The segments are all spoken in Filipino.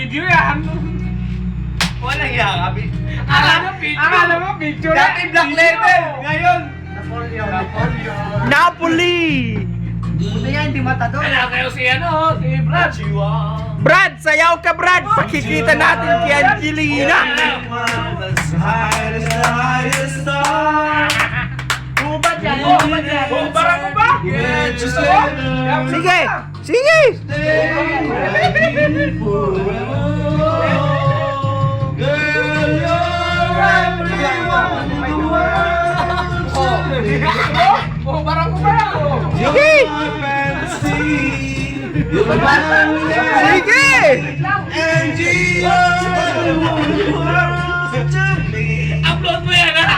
video yan. Walang yakabi. Akala mo video yan. Dati black label. Ngayon. Napoli! Buti yan, hindi matador. Kaya kayo si ano, si Brad. Brad, sayaw ka Brad! Pakikita natin kay Angelina! Hubad yan, hubad yan. Bumbara mo ba? Gusto mo? Sige! Sige! Bumbara mo ba? Sige! Sige! Upload mo yan ha?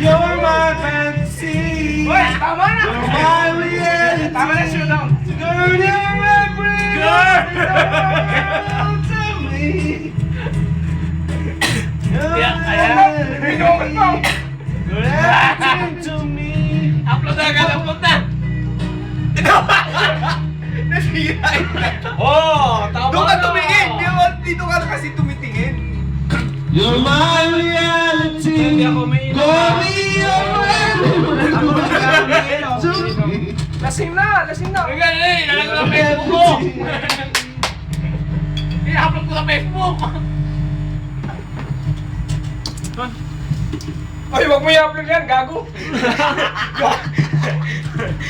You're my fantasy. Uy, tama na! You're my reality. Tama na, shoot down. Girl, you're my to me. Binuhon mo. You're everything to me. Upload na agad, upload na. Oh, tama. Doon ka tumingin. Dito ka kasi tumitingin. You're my reality. Hindi ako may Call me your Lasing na, lasing na. Hindi, lalagay ko sa Facebook ko. I-upload ko sa Facebook. Ay, wag mo i-upload yan, gago.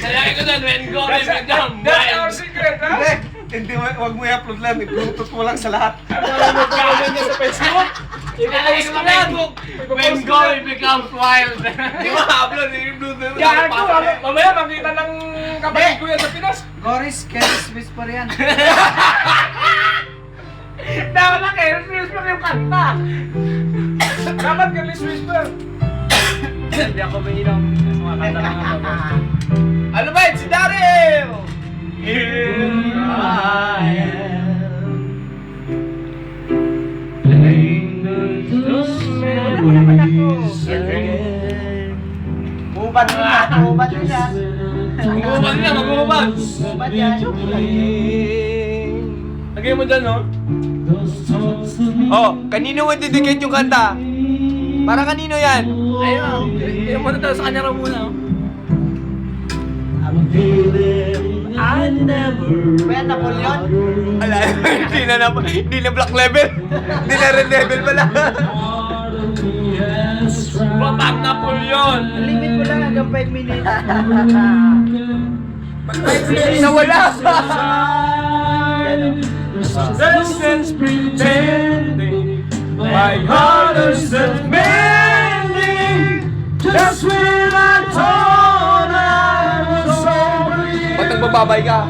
Lalagay ko doon, when go, when jump. That's our secret, ha? Hindi, wag mo i-upload lang. I-bluetooth mo lang sa lahat. Magkakaroon niya sa Facebook. Ilalagay ko sa Facebook. When go, it becomes wild. Hindi mo upload i-bluetooth mo Yan lang. ko, mamaya makita ng kapatid ko yan sa Pinas. Goris, Keris, Whisper yan. Dapat na kayo, whisper yung kanta. Dapat Girlies Whisper. Hindi ako mainom. Sumakanta lang ako. Ano ba yun? Si Daryl! Here I am, playing those memories again. Hubad din yan, hubad din yan. Mag-uubad niya, mag-uubad. Hubad yan. Lagay mo dyan, no? Oh, kanino mo dedicate yung kanta? Para kanino yan? Ayun, ayun mo na tayo sa kanya raw muna. I never Kuya, Napoleon. Wala, hindi na black level. Hindi na red level pala. Bapak Napoleon! Limit mo lang hanggang 5 minutes. Nawala. Distance pretending my heart is mending. Just when I thought I was over you. Ba't nagbababay ka?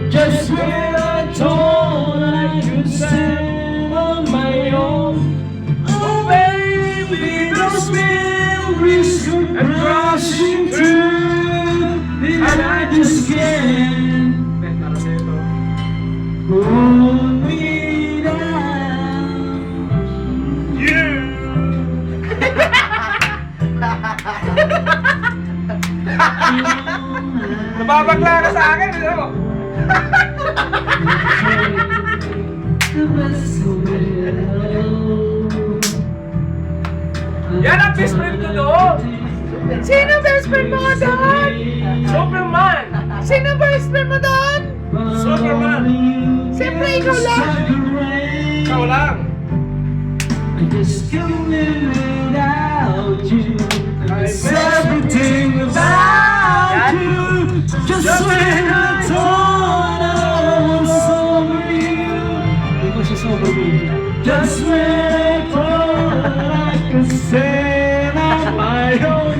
Just when I thought I could stand on my own. Oh baby, those memories are rushing through, and I just can't hold me down. You. Nababagla ka sa akin, ano mo? Yan ang best friend ko doon! Sino best friend mo doon? Superman! Sino best friend mo doon? Superman! Siyempre ikaw lang. Ikaw lang! Everything about you. Just when I thought I was over you. Just when I thought I could stand on my own.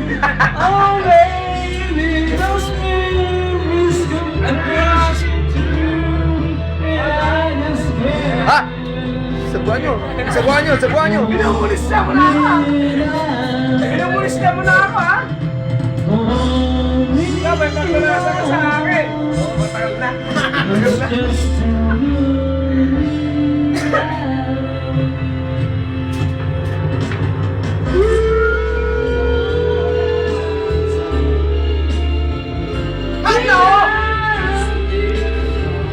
Oh baby, those memories come crashing through, and I just can't. Ha? Sabuan nyo. Sabuan nyo. Sabuan nyo. Pinupulis na mo na ako! Pinupulis na mo na ako, ha? Dapat magpalasa ka just too